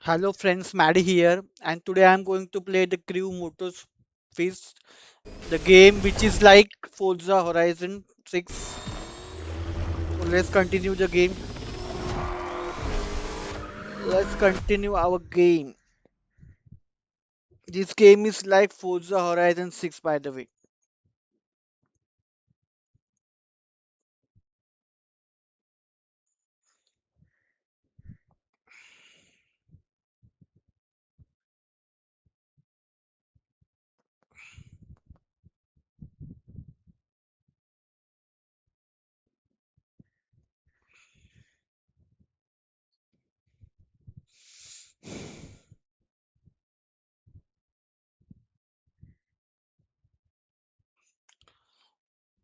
Hello friends, Maddie here, and today I'm going to play the Crew motorfest, the game which is like Forza Horizon 6. So let's continue the game. Let's continue our game. This game is like Forza Horizon 6, by the way.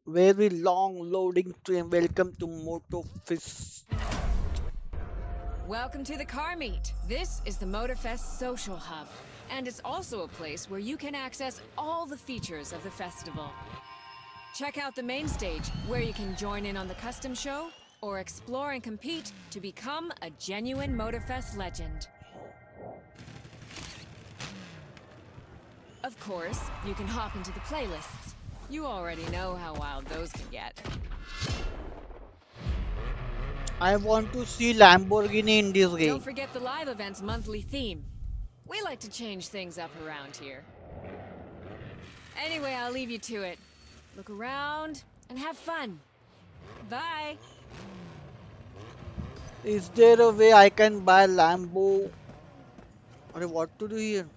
Very long loading train. Welcome to motorfest. Welcome to the car meet. This is the motorfest social hub, and it's also a place where you can access all the features of the festival. Check out the main stage, where you can join in on the custom show, or explore and compete to become a genuine motorfest legend. Of course, you can hop into the playlists. You already know how wild those can get. I want to see Lamborghini in this Don't game. forget the live event's monthly theme. We like to change things up around here. Anyway, I'll leave you to it. Look around and have fun. Bye. Is there a way I can buy Lambo? Or what to do here?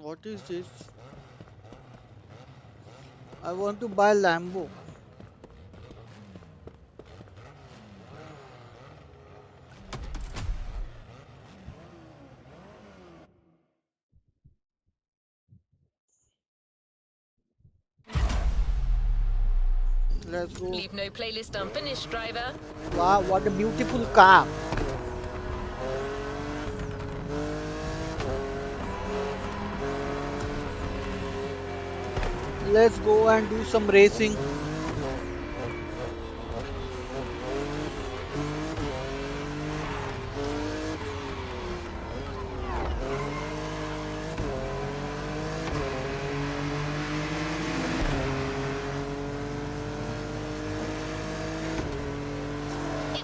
What is this? I want to buy Lambo. Let's go. Leave no playlist unfinished, driver. Wow, what a beautiful car. Let's go and do some racing. It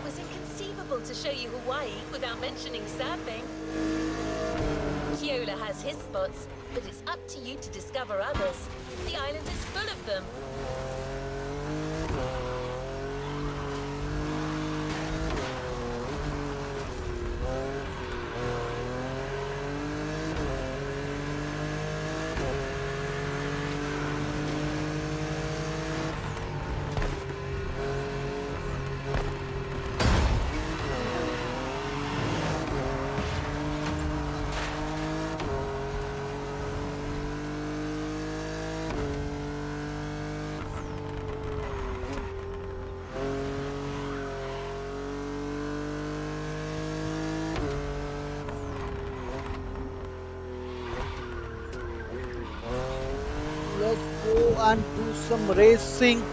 was inconceivable to show you Hawaii without mentioning surfing. Kyola has his spots, but it's up to you to discover others. The island is full of them. Let's go and do some racing.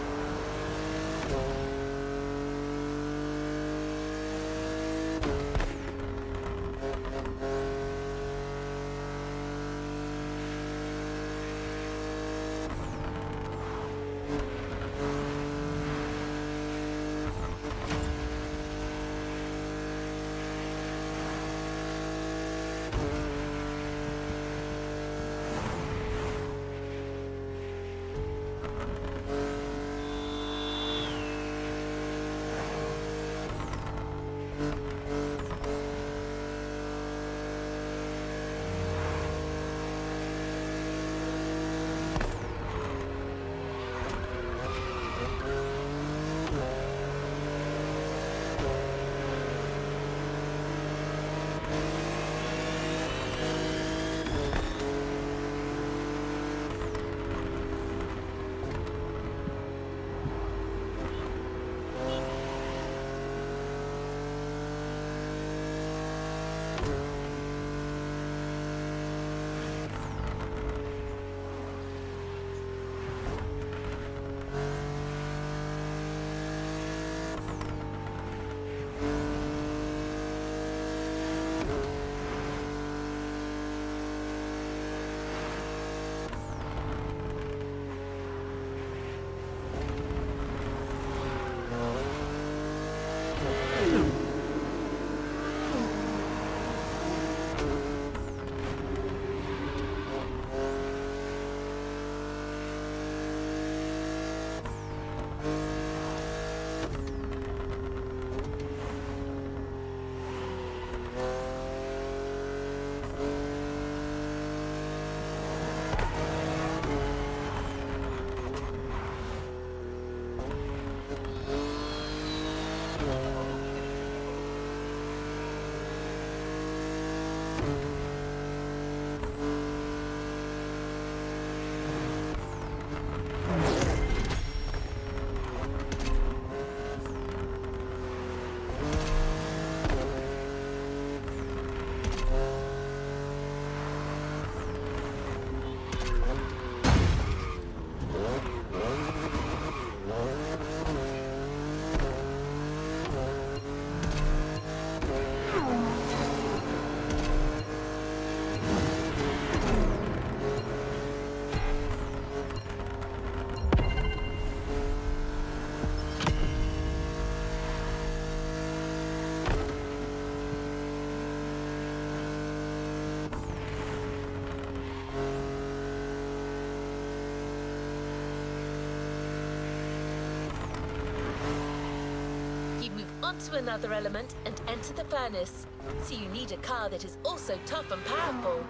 onto another element and enter the furnace. So you need a car that is also tough and powerful.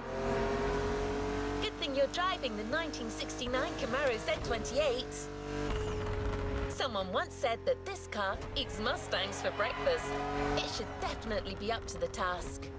Good thing you're driving the 1969 Camaro Z28. Someone once said that this car eats Mustangs for breakfast. It should definitely be up to the task.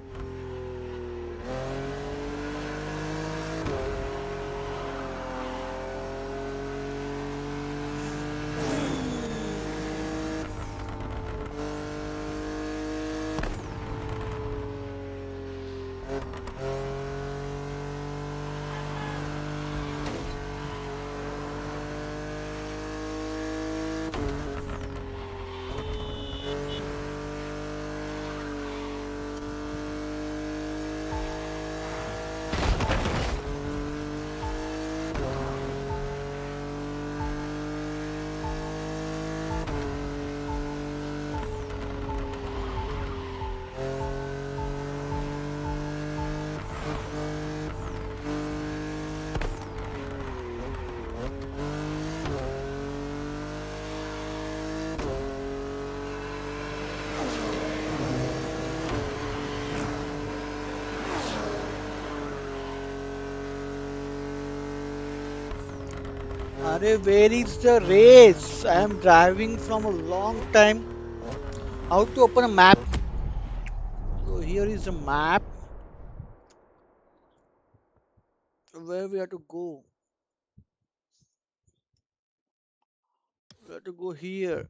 Are where is the race? I am driving from a long time. How to open a map? So here is a map where we have to go. We have to go here.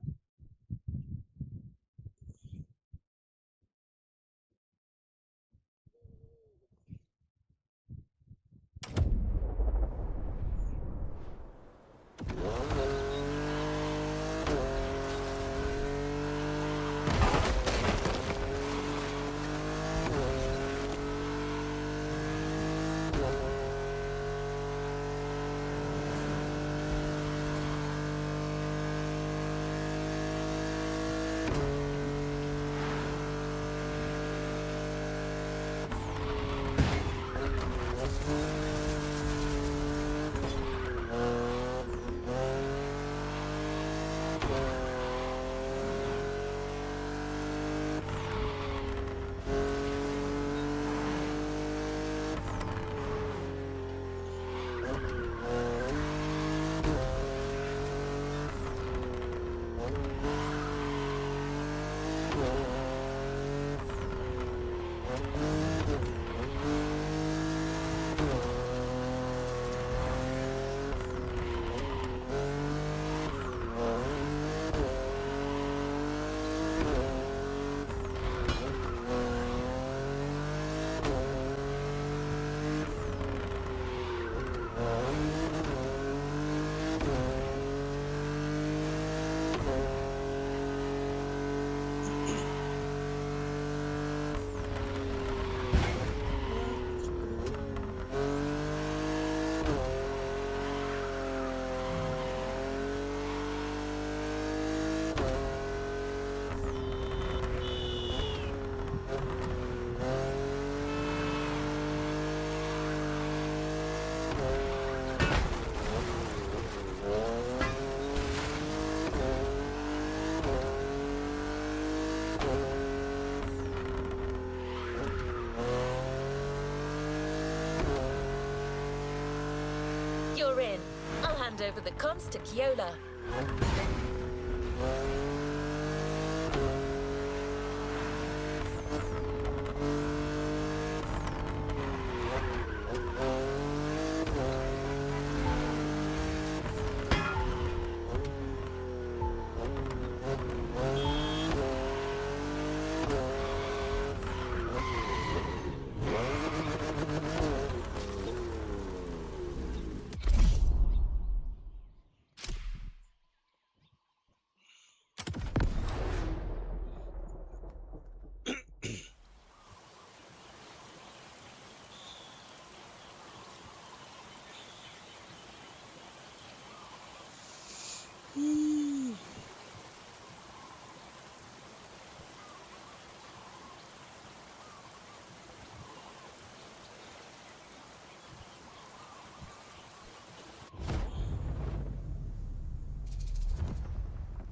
You're in. I'll hand over the comms to Kyola.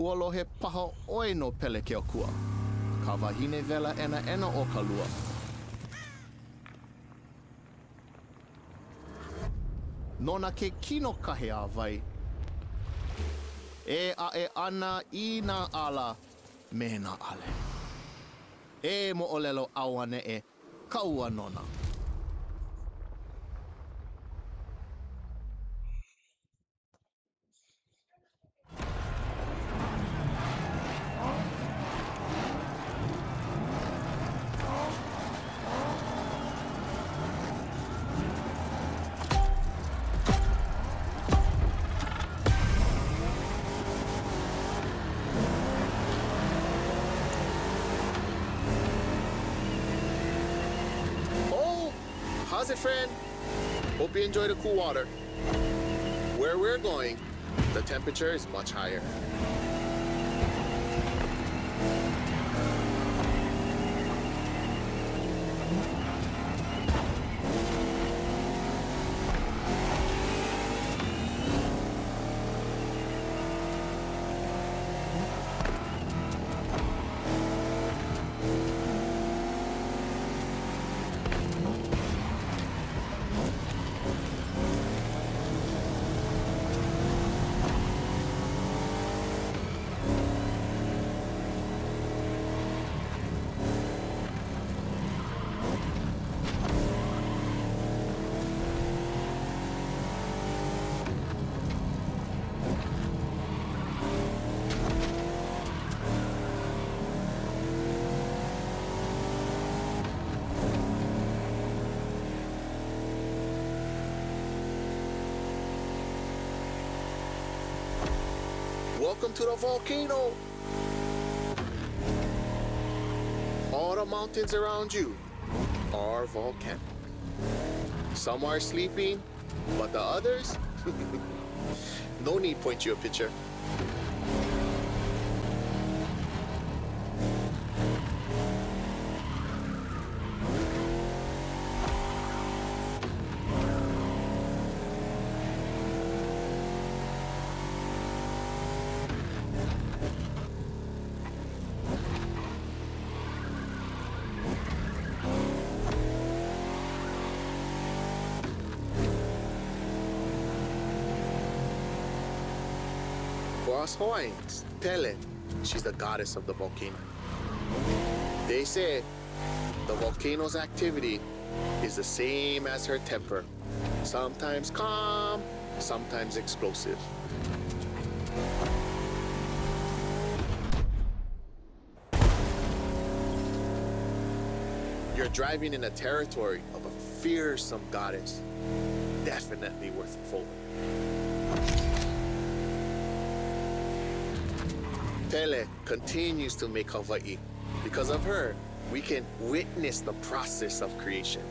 kualohe paha oi no pele ke okua. Ka wahine vela ena o ka lua. Nona ke kino kahe a vai. E a e ana I na ala me na ale. E mo olelo awane e kaua nona. Oh, how's it, friend? Hope you enjoy the cool water. Where we're going, the temperature is much higher. Welcome to the volcano. All the mountains around you are volcanic. Some are sleeping, but the others, no need point you a picture. For us Hawaiians, Pele, she's the goddess of the volcano. They say the volcano's activity is the same as her temper. Sometimes calm, sometimes explosive. You're driving in a territory of a fearsome goddess. Definitely worth it forward. Pele continues to make Hawaii. Because of her, we can witness the process of creation.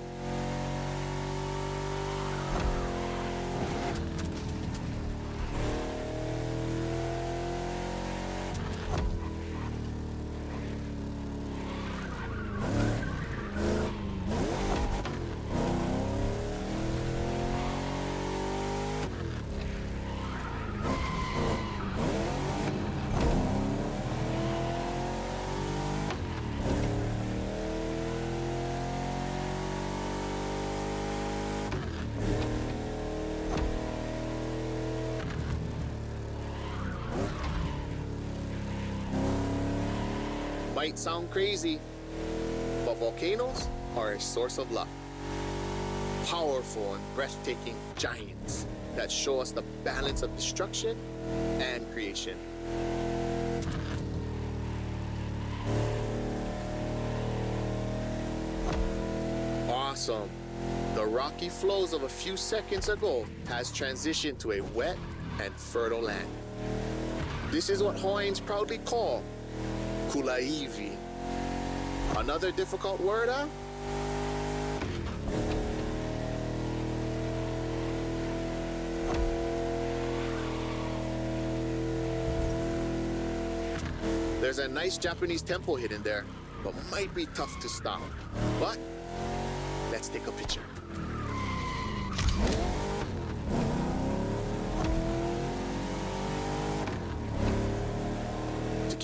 Might sound crazy, but volcanoes are a source of luck. Powerful and breathtaking giants that show us the balance of destruction and creation. Awesome. The rocky flows of a few seconds ago has transitioned to a wet and fertile land. This is what Hawaiians proudly call Kulaivi. Another difficult word, huh? There's a nice Japanese temple hidden there, but might be tough to stop. But let's take a picture.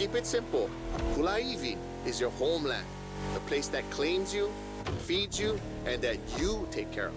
keep it simple. Kulaivi is your homeland, the place that claims you, feeds you, and that you take care of.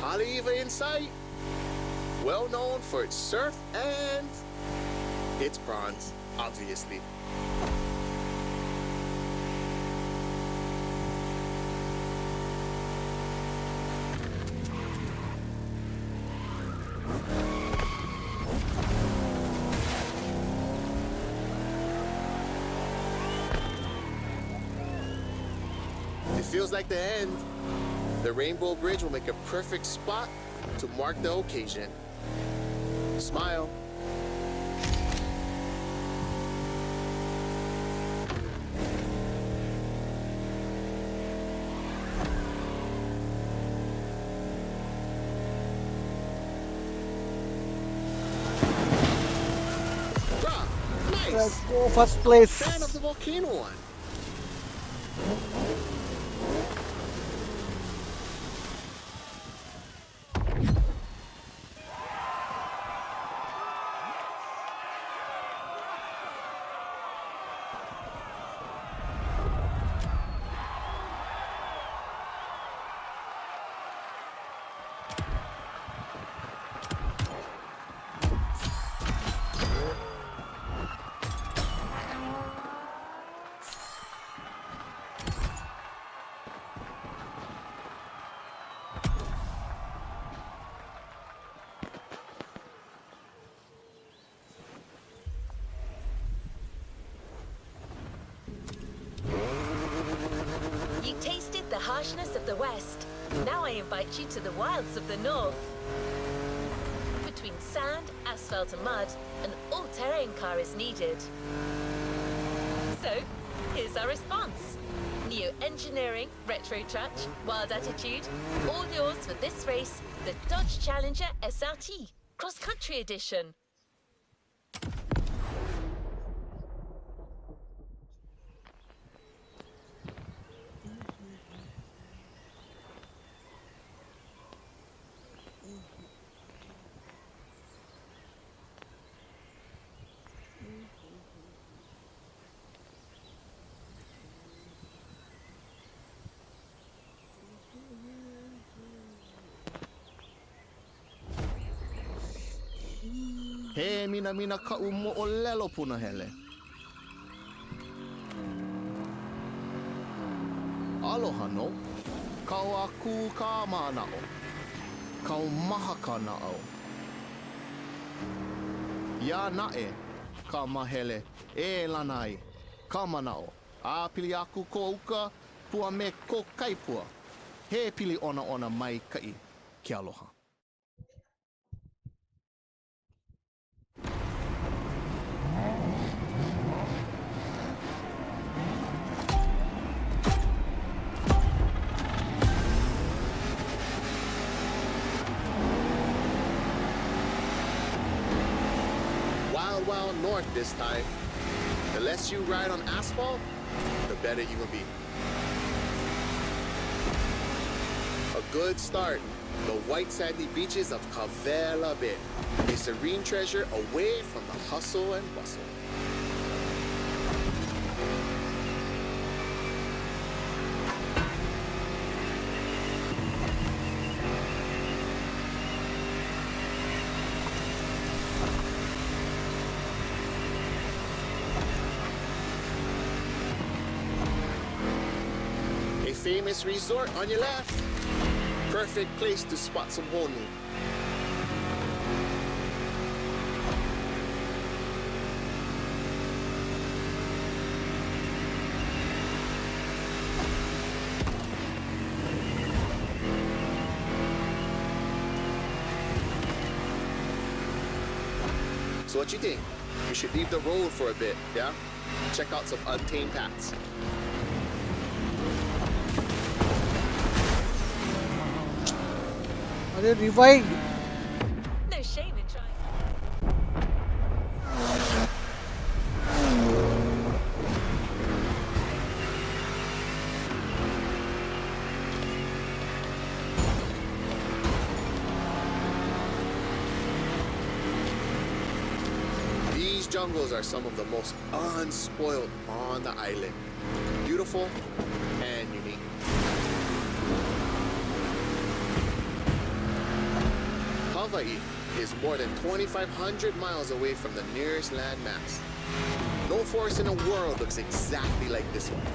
Haleiwa in sight, well known for its surf and its prawns, obviously. It feels like the end. The Rainbow Bridge will make a perfect spot to mark the occasion. Smile. Bruh, nice! Let's go first place. Fan of the volcano one. You tasted the harshness of the West. Now I invite you to the wilds of the North. Between sand, asphalt and mud, an all-terrain car is needed. So, here's our response. Neo-engineering, retro touch, wild attitude, all yours for this race, the Dodge Challenger SRT, cross-country edition. He mina ka umo o lelo puna hele. Aloha no. Kau aku ka mana o. Kau maha ka na o. Ya nae ka mahele e lanai ka mana o. A pili aku ko uka, pua me ko kaipua. He pili ona ona mai kai. Ke aloha. Wild, wild north this time. The less you ride on asphalt, the better you will be. A good start. The white sandy beaches of Cavela Bay. A serene treasure away from the hustle and bustle. A famous resort on your left. Perfect place to spot some honu. So what you think? We should leave the road for a bit, yeah? Check out some untamed paths. अरे rewind. No shame in trying. These jungles are some of the most unspoiled on the island. Beautiful and unique. Hawaii is more than 2,500 miles away from the nearest land mass. No forest in the world looks exactly like this one.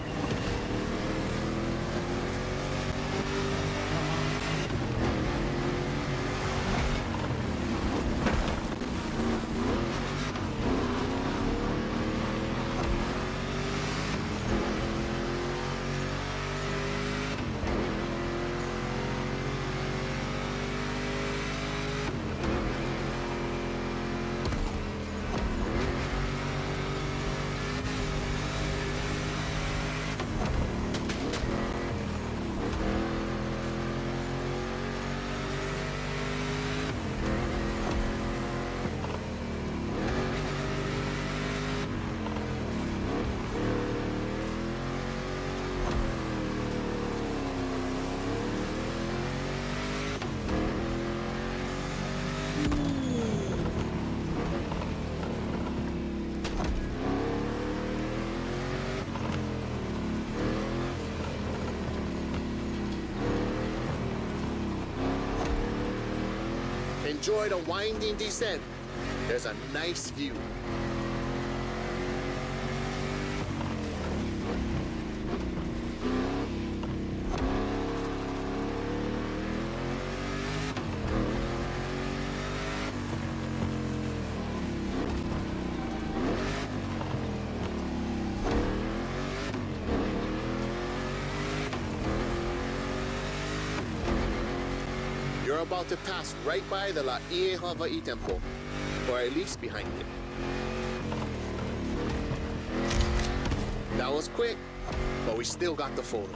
Enjoy the winding descent. There's a nice view. You're about to pass right by the Laie Hawaii Temple, or at least behind it. That was quick, but we still got the photo.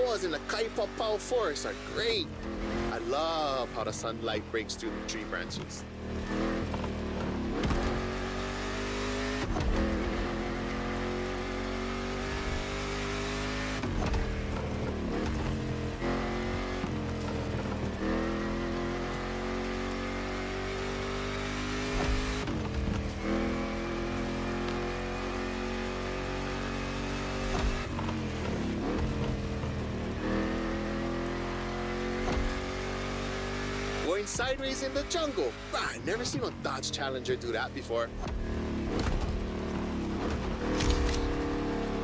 visuals in the Kaipa Power Forest are great. I love how the sunlight breaks through the tree branches. Going sideways in the jungle. I never seen a Dodge Challenger do that before.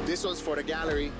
This one's for the gallery.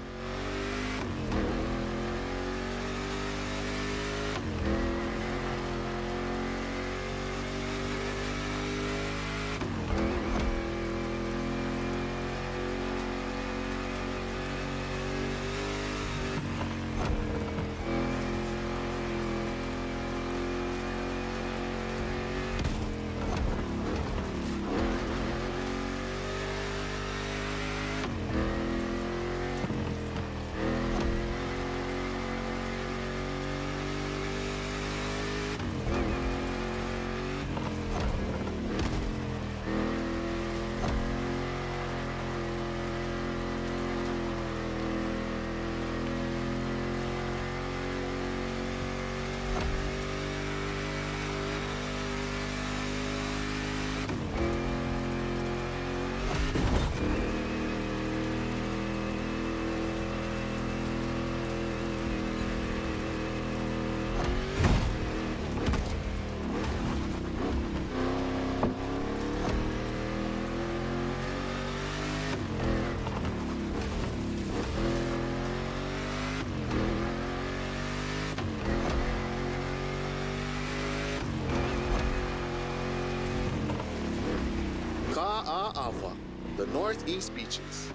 Ka'a'awa, the northeast beaches.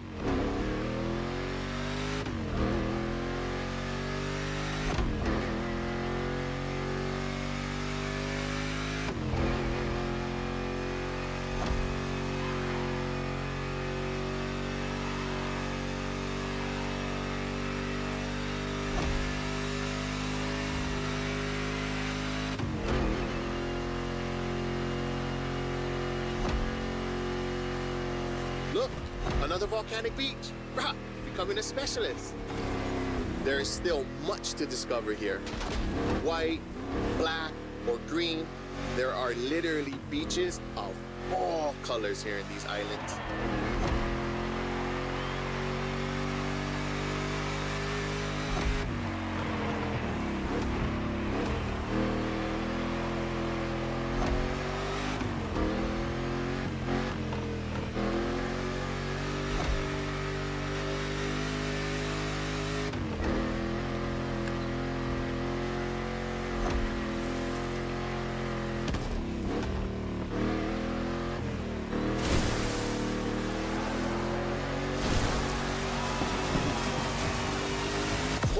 Look, another volcanic beach. Rah, becoming a specialist. There is still much to discover here. White, black, or green, there are literally beaches of all colors here in these islands.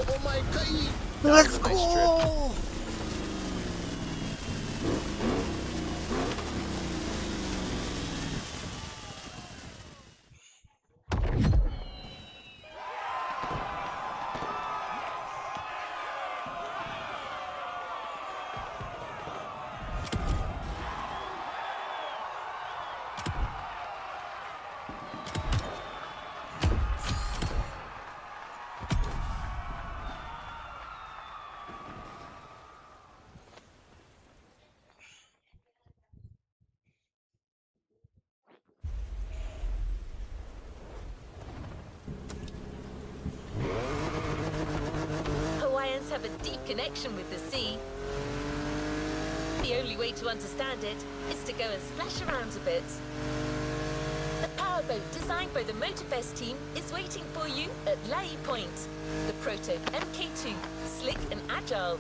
Oh my god! That was Let's a nice trip. go! Hawaiians have a deep connection with the sea. The only way to understand it is to go and splash around a bit. The powerboat designed by the Motorfest team is waiting for you at Lai Point. The Proto MK2, slick and agile.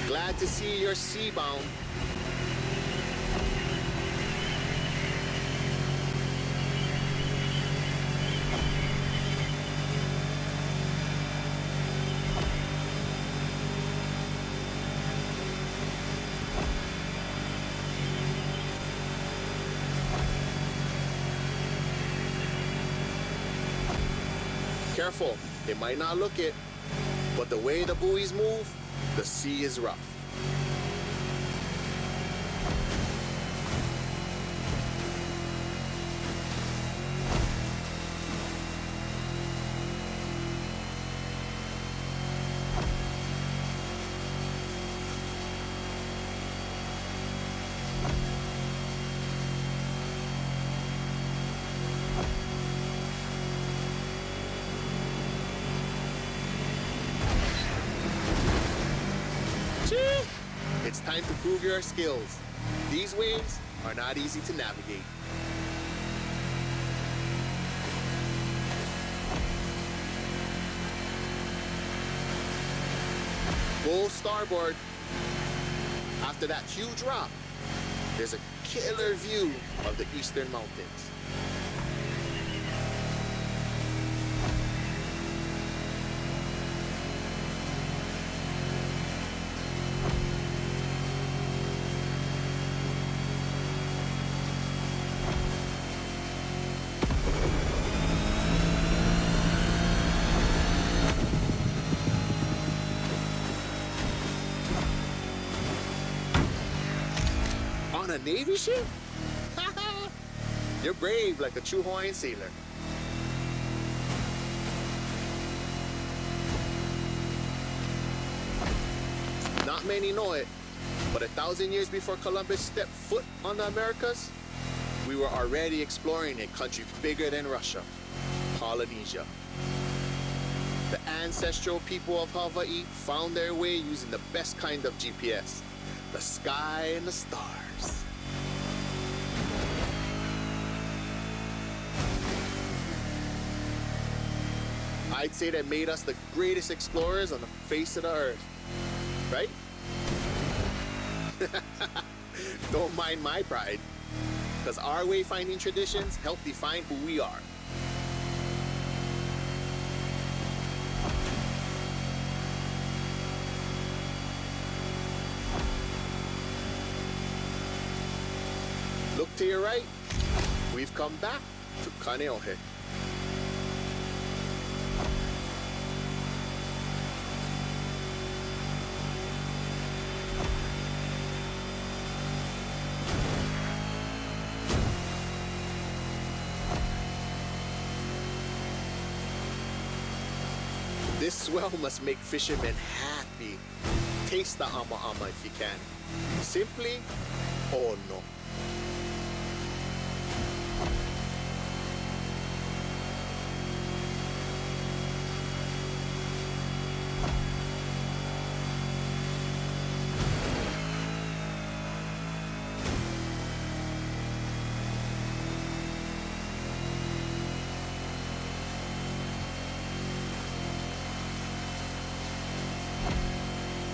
Glad to see you're sea-bound. Careful, it might not look it, but the way the buoys move, the sea is rough. It's time to prove your skills. These waves are not easy to navigate. Full starboard. After that huge rock, there's a killer view of the eastern mountains. On a Navy ship? You're brave like a true Hawaiian sailor. Not many know it, but 1,000 years before Columbus stepped foot on the Americas, we were already exploring a country bigger than Russia, Polynesia. The ancestral people of Hawaii found their way using the best kind of GPS, the sky and the stars. I'd say that made us the greatest explorers on the face of the earth, right? Don't mind my pride, because our wayfinding traditions help define who we are. Look to your right. We've come back to Kaneohe. This swell must make fishermen happy. Taste the ama ama if you can. Simply, oh no.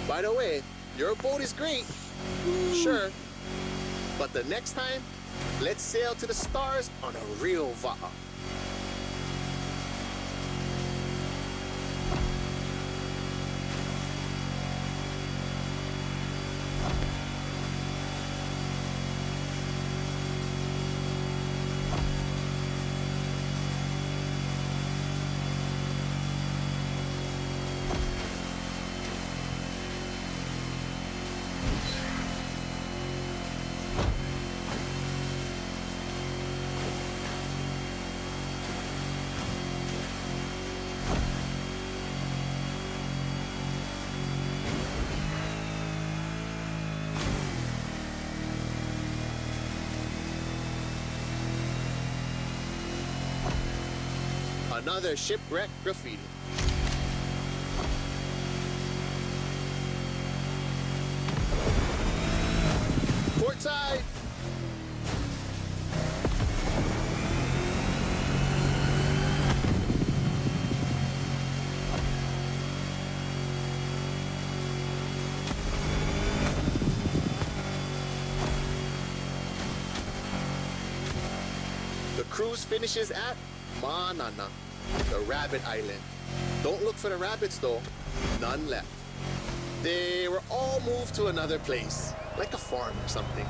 By the way, your boat is great, sure, but the next time, let's sail to the stars on a real va'a. another shipwreck graffiti. Port side! The cruise finishes at Manana, the rabbit island. Don't look for the rabbits though, none left. They were all moved to another place, like a farm or something.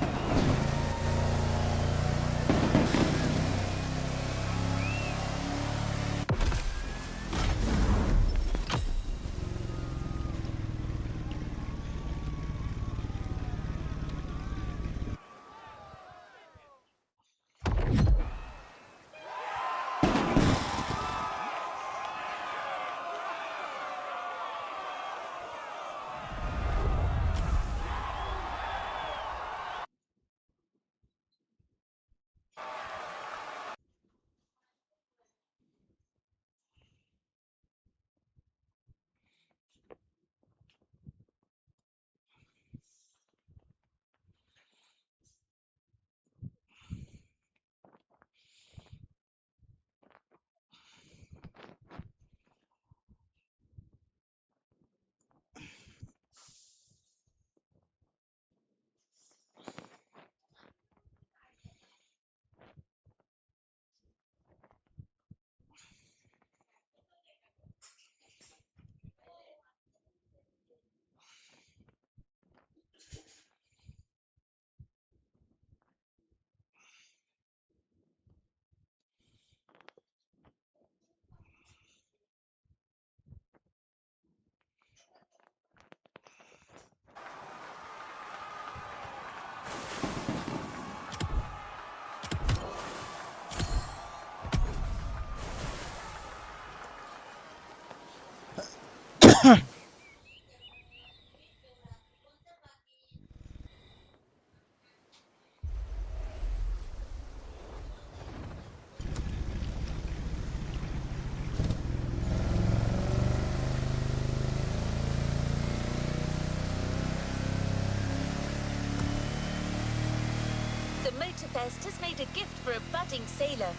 The Motorfest has made a gift for a budding sailor.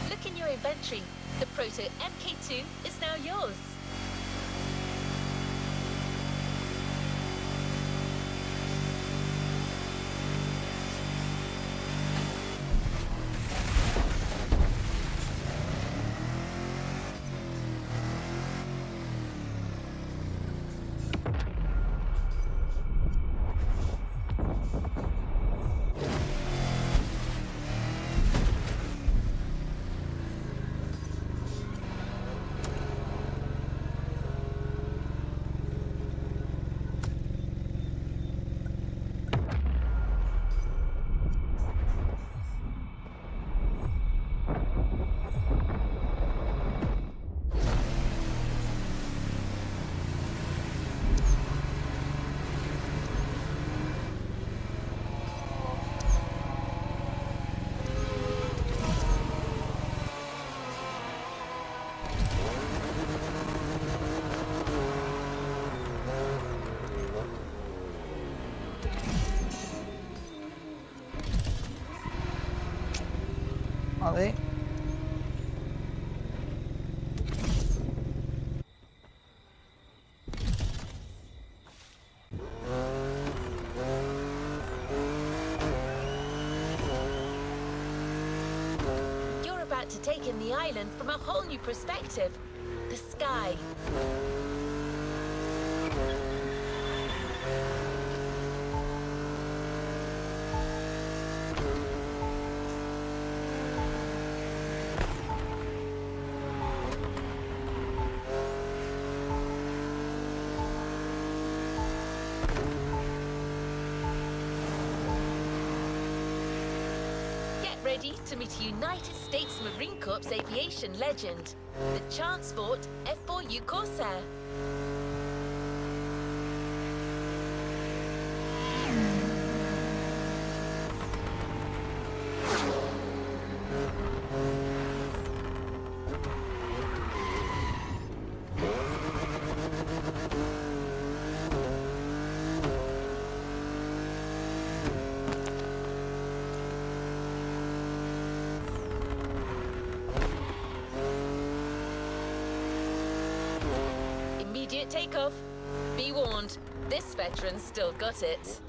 Look in your inventory. The Proto MK2 is now yours. A ver. You're about to take in the island from a whole new perspective. The sky. Ready to meet a United States Marine Corps aviation legend, the Chansport F4U Corsair. Immediate takeoff. Be warned, this veteran's still got it.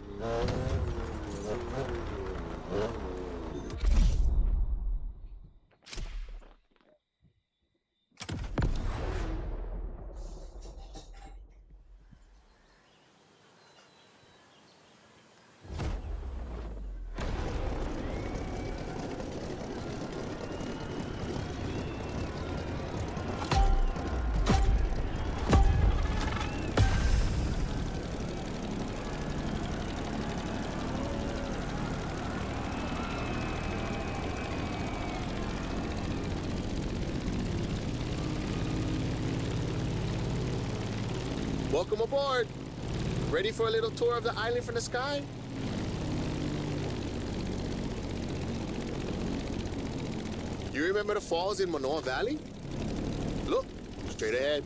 Welcome aboard. Ready for a little tour of the island from the sky? You remember the falls in Manoa Valley? Look, straight ahead.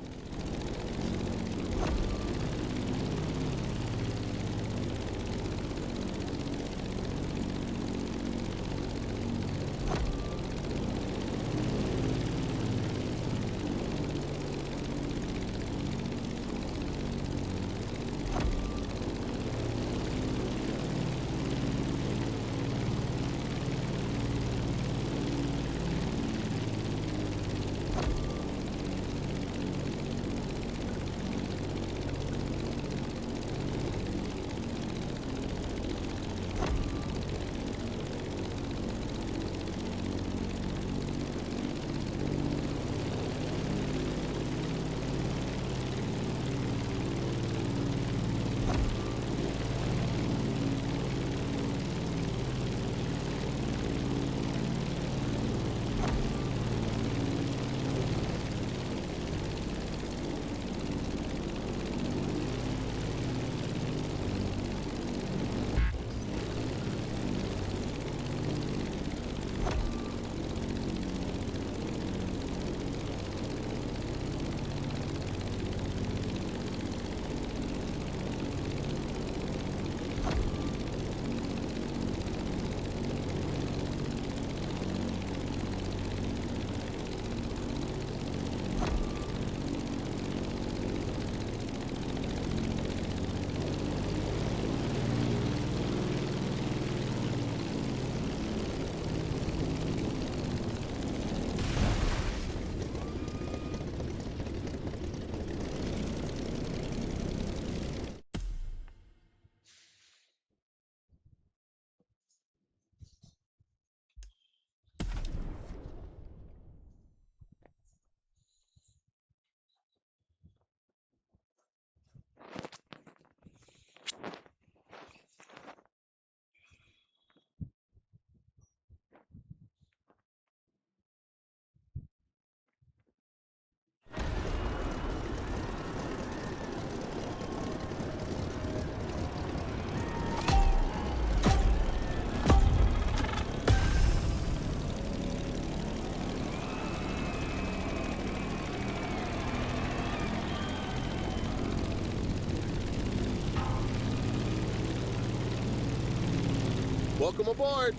Welcome aboard.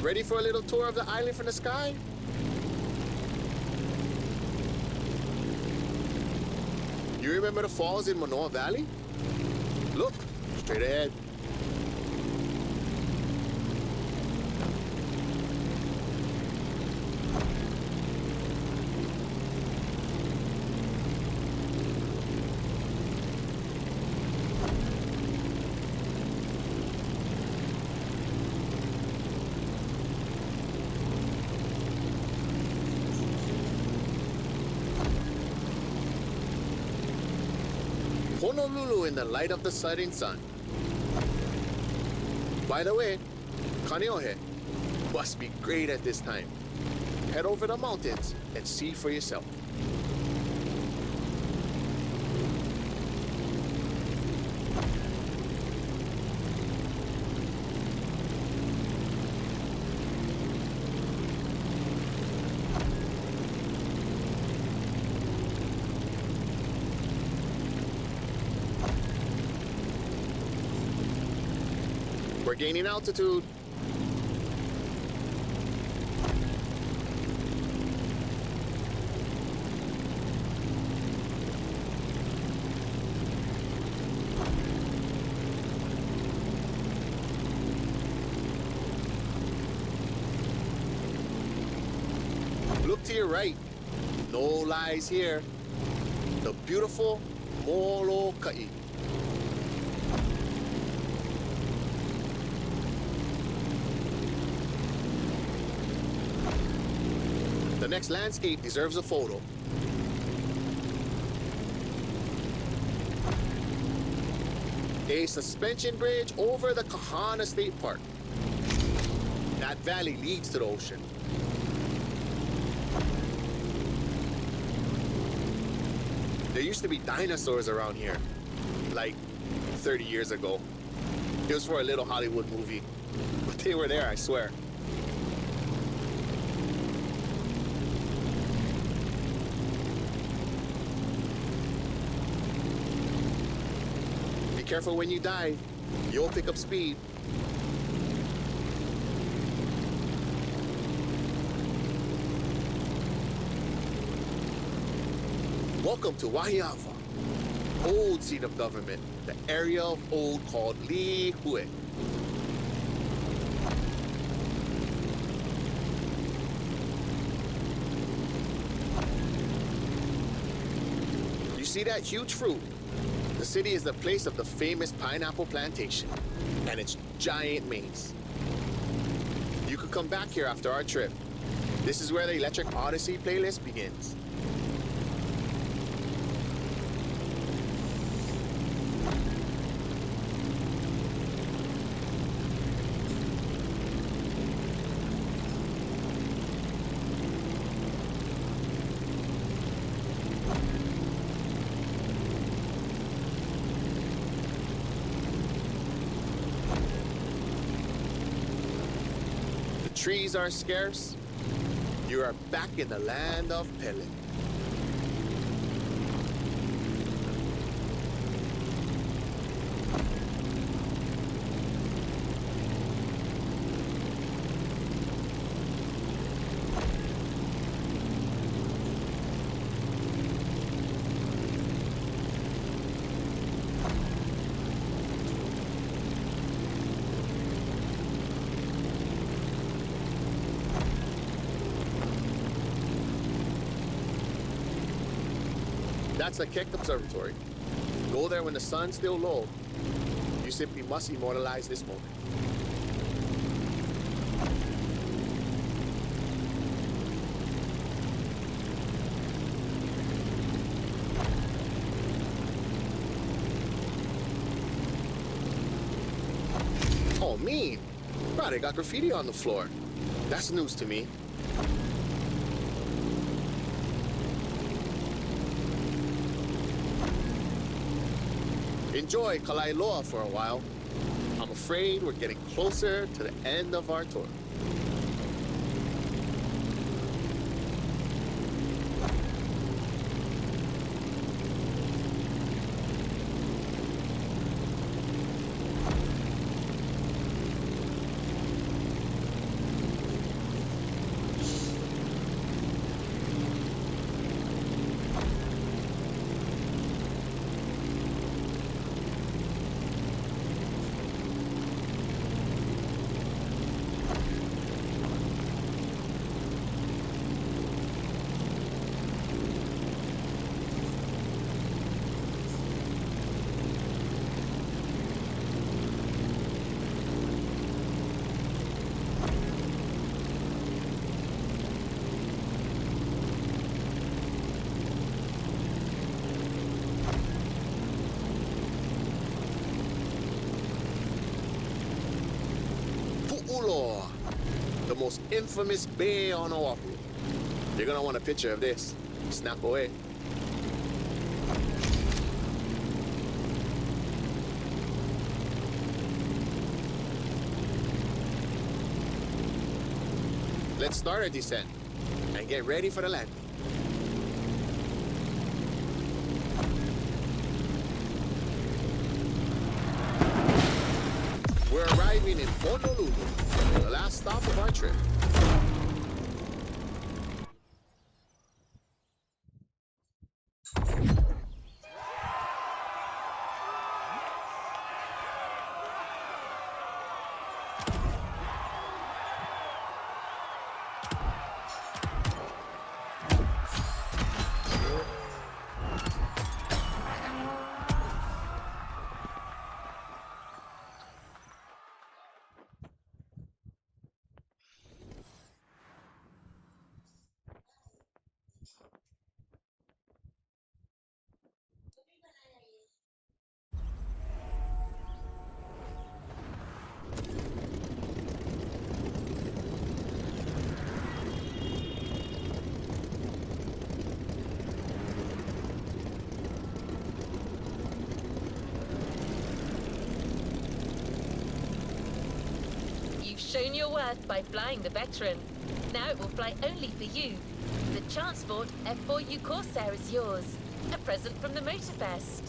Ready for a little tour of the island from the sky? You remember the falls in Manoa Valley? Look, straight ahead. Honolulu in the light of the setting sun. By the way, Kaneohe must be great at this time. Head over the mountains and see for yourself. We're gaining altitude. you're right. No lies here. The beautiful Molokai. The next landscape deserves a photo. A suspension bridge over the Kahana State Park. That valley leads to the ocean. There used to be dinosaurs around here, like 30 years ago. It was for a little Hollywood movie, but they were there, I swear. Be careful when you dive. You'll pick up speed. Welcome to Wahiawa, old seat of government, the area of old called Lihue. You see that huge fruit? The city is the place of the famous pineapple plantation and its giant maze. You could come back here after our trip. This is where the Electric Odyssey playlist begins. Trees are scarce. You are back in the land of Pele. That's the Keck Observatory. Go there when the sun's still low. You simply must immortalize this moment. Oh, mean. Bro, they got graffiti on the floor. That's news to me. Enjoy Kalailoa for a while. I'm afraid we're getting closer to the end of our tour. Pu'uloa, the most infamous bay on Oahu. You're gonna want a picture of this. Snap away. Let's start our descent and get ready for the landing. We're arriving in Honolulu, the last stop of our trip. shown your worth by flying the Veteran. Now it will fly only for you. The Transport F4U Corsair is yours. A present from the Motorfest.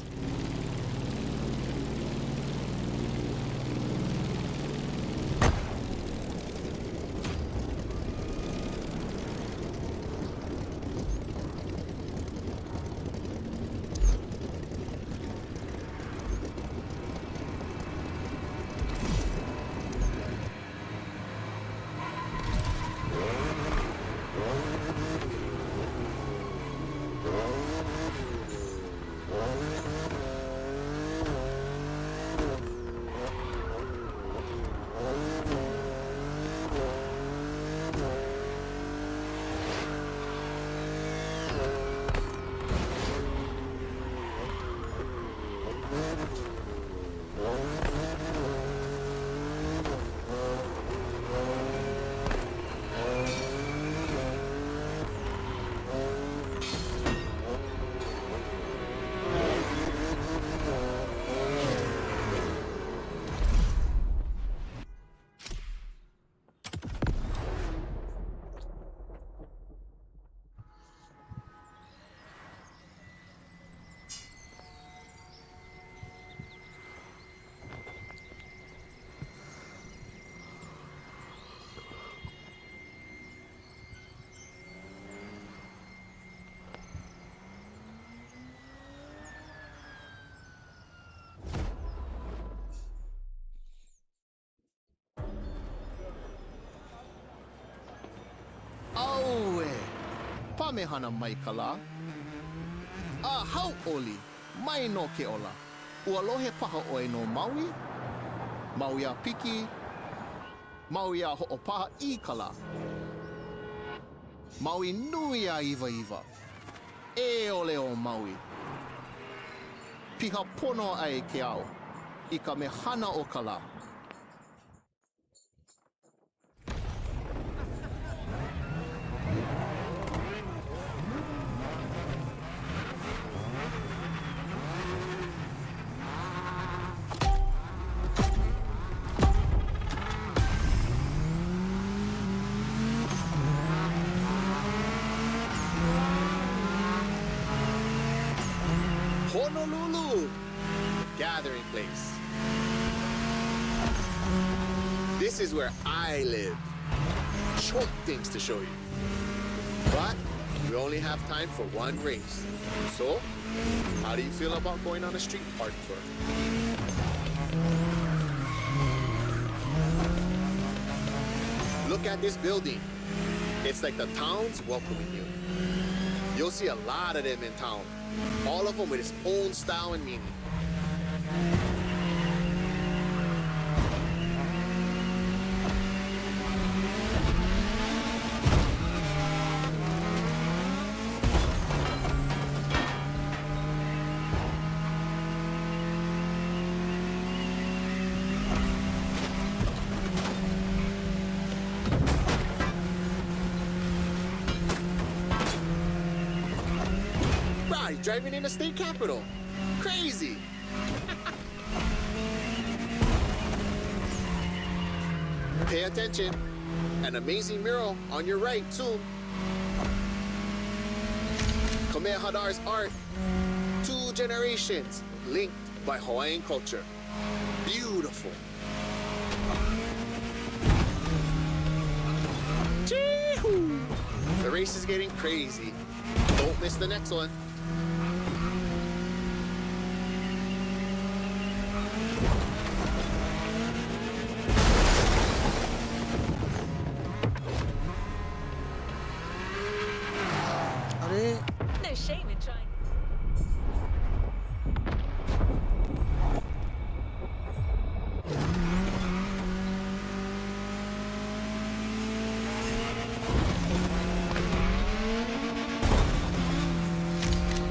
Auwe, pamehana maikala. Hau oli, mai no ke ola. Ualohe paha oe no Maui. Maui a piki. Maui a ho'opaha I kala. Maui nui a iwa iwa. E ole o Maui. Piha pono ai ke au. I ka mehana o kala. Honolulu, gathering place. This is where I live. Choke things to show you. But we only have time for one race. So, how do you feel about going on a street park tour? Look at this building. It's like the town's welcoming you. You'll see a lot of them in town. All of them with its own style and meaning. Right, driving in the state capital. Crazy. Pay attention. An amazing mural on your right, too. Kamehameha's art. 2 generations linked by Hawaiian culture. Beautiful. Chee-hoo! The race is getting crazy. Don't miss the next one. अरे No shame in trying.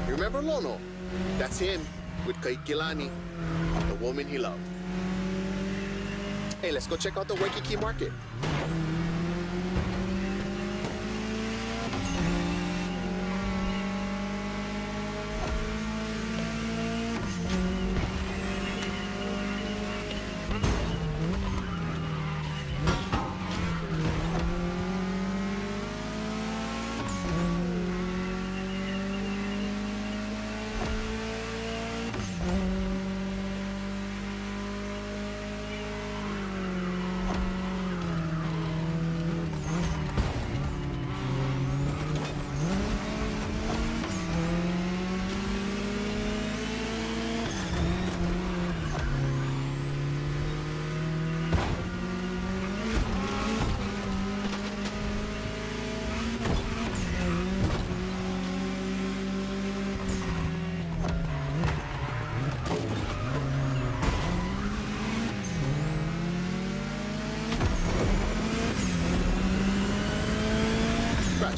Remember Lono? That's him with Kaikilani, the woman he loved. Hey, let's go check out the Waikiki market.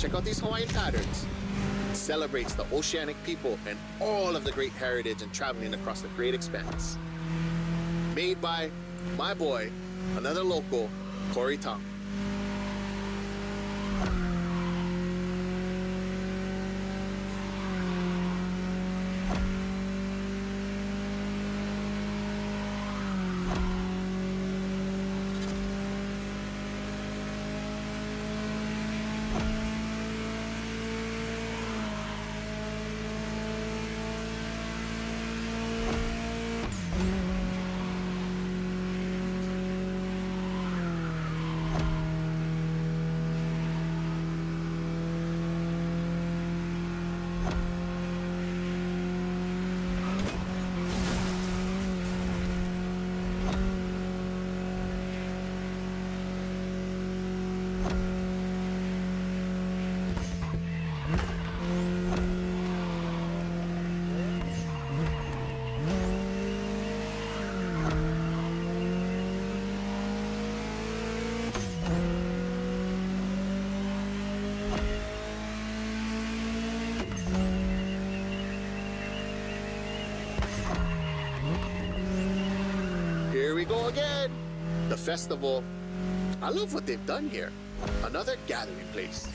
Check out these Hawaiian patterns. It celebrates the oceanic people and all of the great heritage and traveling across the great expanse. Made by my boy, another local, Corey Tom. Here we go again. The festival. I love what they've done here. Another gathering place.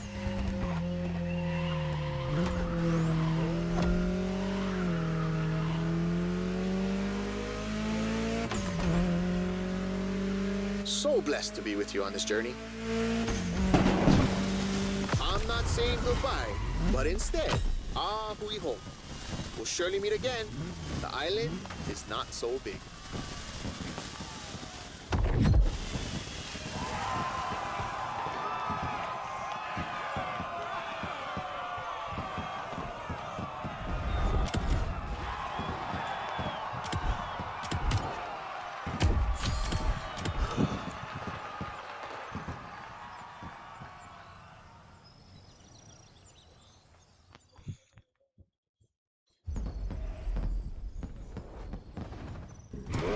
So blessed to be with you on this journey. I'm not saying goodbye, but instead, hui ho. We'll surely meet again. The island is not so big.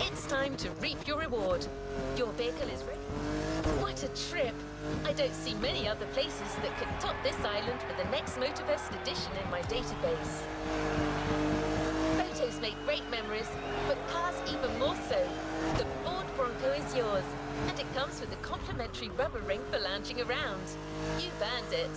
It's time to reap your reward. Your vehicle is ready. What a trip! I don't see many other places that could top this island for the next Motorfest edition in my database. Photos make great memories, but cars even more so. The Ford Bronco is yours, and it comes with a complimentary rubber ring for lounging around. You've earned it.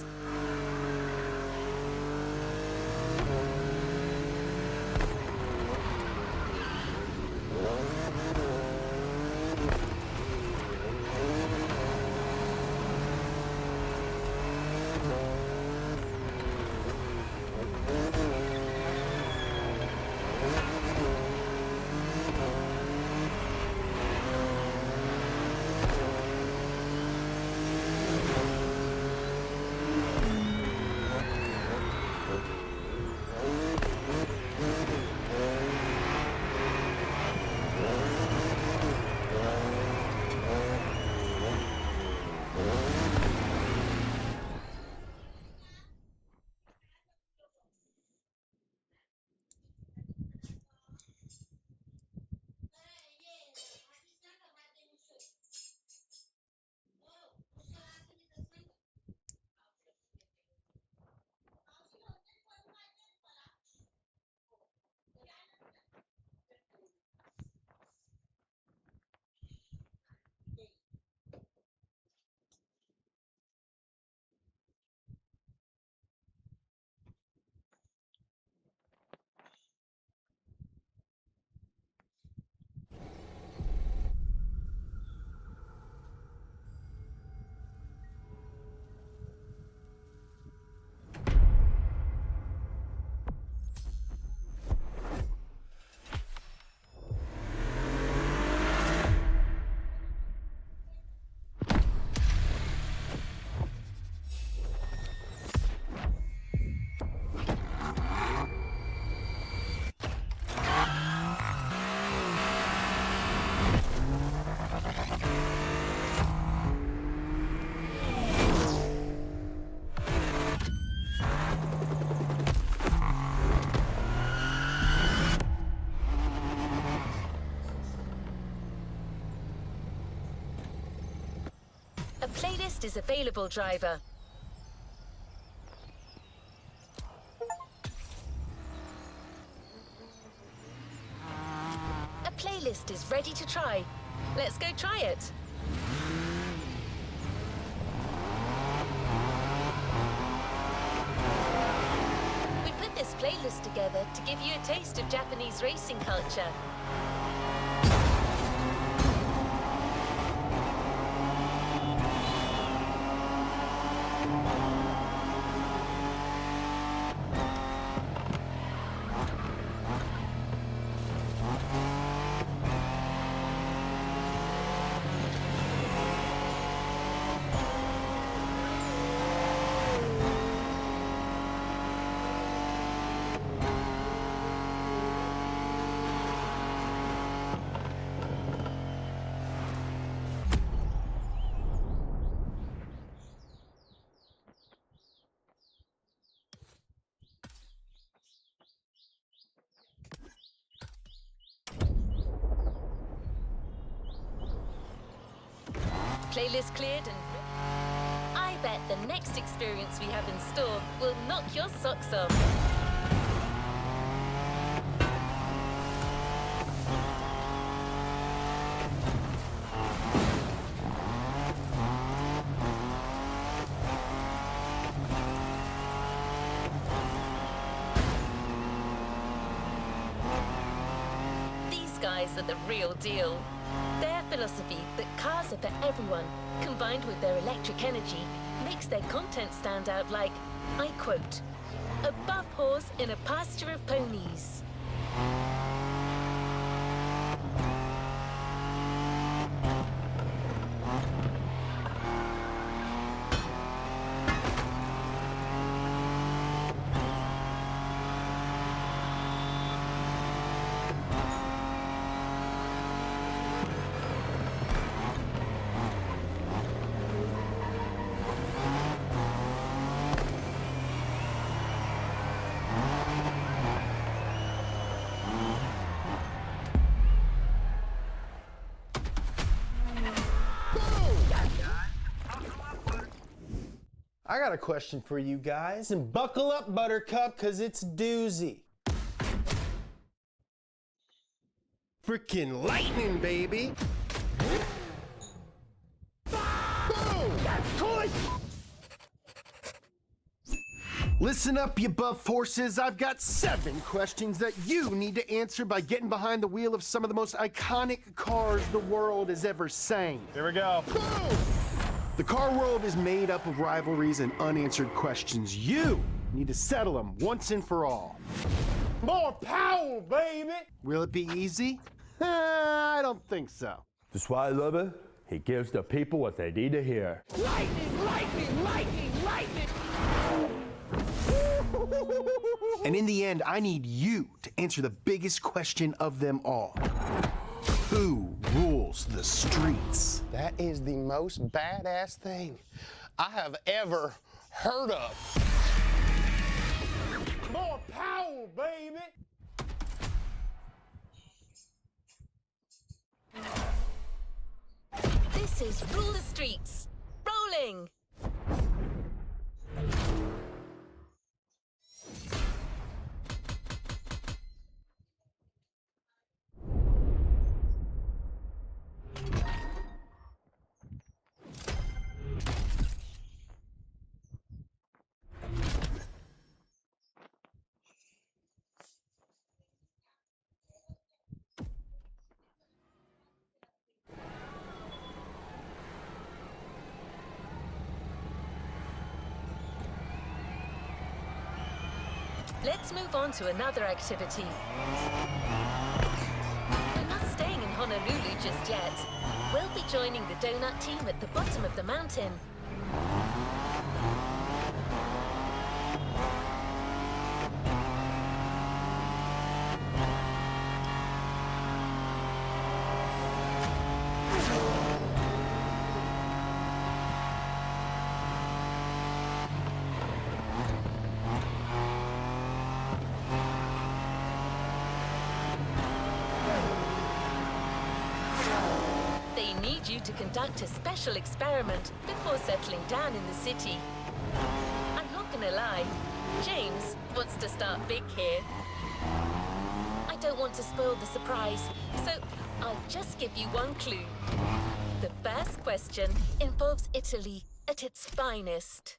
A playlist is available, driver. playlist is ready to try. Let's go try it. We put this playlist together to give you a taste of Japanese racing culture. Playlist cleared and I bet the next experience we have in store will knock your socks off. These guys are the real deal. Their philosophy that cars are for everyone, combined with their electric energy, makes their content stand out like, I quote, a buff horse in a pasture of ponies. I got a question for you guys, and buckle up, Buttercup, because it's a doozy. Freaking lightning, baby! Listen up, you buff horses. I've got 7 questions that you need to answer by getting behind the wheel of some of the most iconic cars the world has ever seen. Here we go. The car world is made up of rivalries and unanswered questions. You need to settle them once and for all. More power, baby! Will it be easy? I don't think so. That's why I love it. He gives the people what they need to hear. Lightning, lightning, lightning, lightning! And in the end, I need you to answer the biggest question of them all. Who rules the streets? That is the most badass thing I have ever heard of. More power, baby! This is Rule the Streets. Rolling! Let's move on to another activity. We're not staying in Honolulu just yet. We'll be joining the donut team at the bottom of the mountain. They need you to conduct a special experiment before settling down in the city. I'm not gonna lie, James wants to start big here. I don't want to spoil the surprise, so I'll just give you one clue. The first question involves Italy at its finest.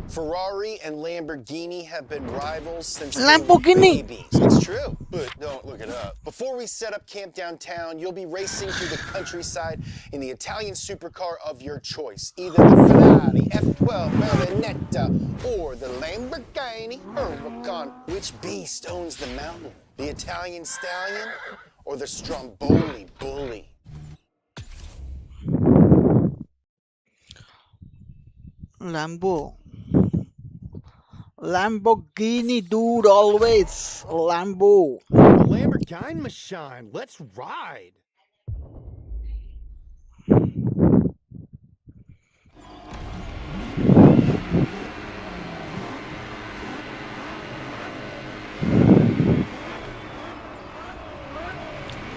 Ferrari and Lamborghini have been rivals since they were Lamborghini. babies. It's true, but don't look it up. Before we set up camp downtown, you'll be racing through the countryside in the Italian supercar of your choice. Either the Ferrari F12 Marinetta or the Lamborghini Huracan. Which beast owns the mountain? The Italian stallion or the Stromboli bully? Lambo. Lamborghini, dude, always. Lambo. Lamborghini machine. Let's ride.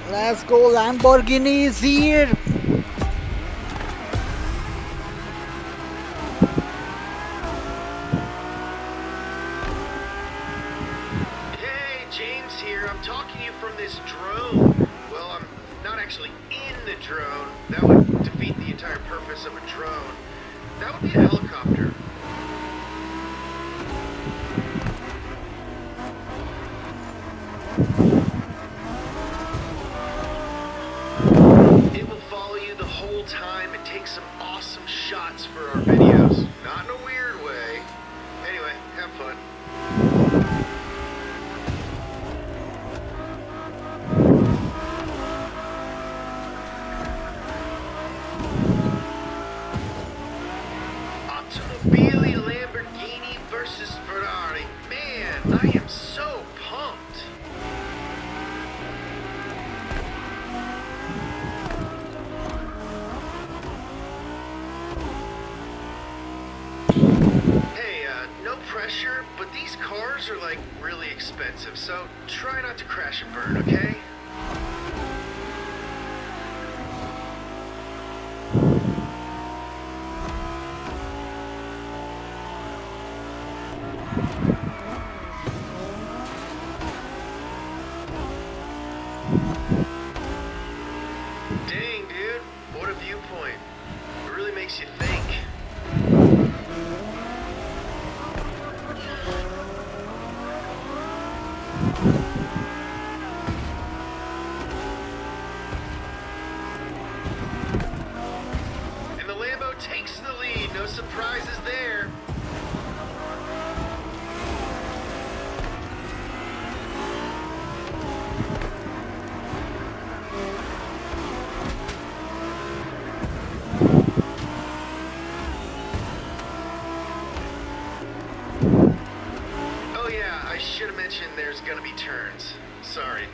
Let's go, Lamborghini is here. Hey, James here. I'm talking to you from this drone. Well, I'm not actually in the drone. That would defeat the entire purpose of a drone. That would be a helicopter. It will follow you the whole time and take some awesome shots for our videos. Not in a weird way. Anyway, have fun. Automobili Lamborghini versus Ferrari. Man, I am so pumped. Hey, no pressure, but these cars are like really expensive, so try not to crash and burn, okay? Dang, dude, what a viewpoint. It really makes you think. And the Lambo takes the lead, no surprises there. Oh yeah, I should have mentioned there's gonna be turns. Sorry.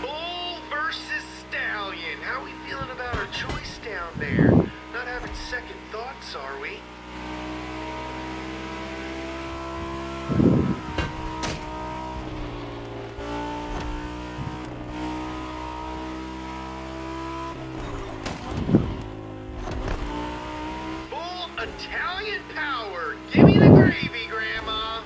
Bull versus Stallion. How we feeling about our choice down there? Not having second thoughts, are we? Full Italian power. Give me the gravy, Grandma.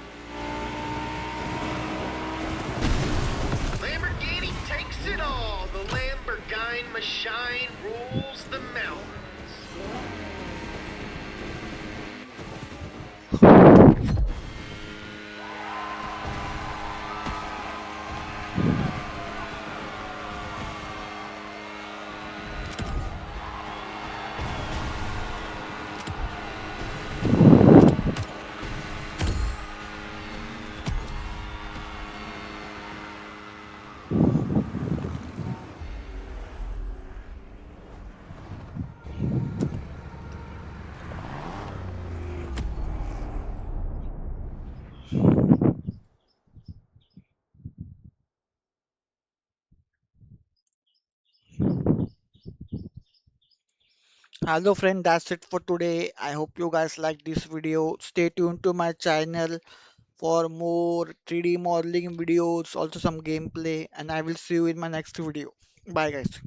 Hello friend, that's it for today. I hope you guys like this video. Stay tuned to my channel for more 3D modeling videos, also some gameplay, and I will see you in my next video. Bye guys.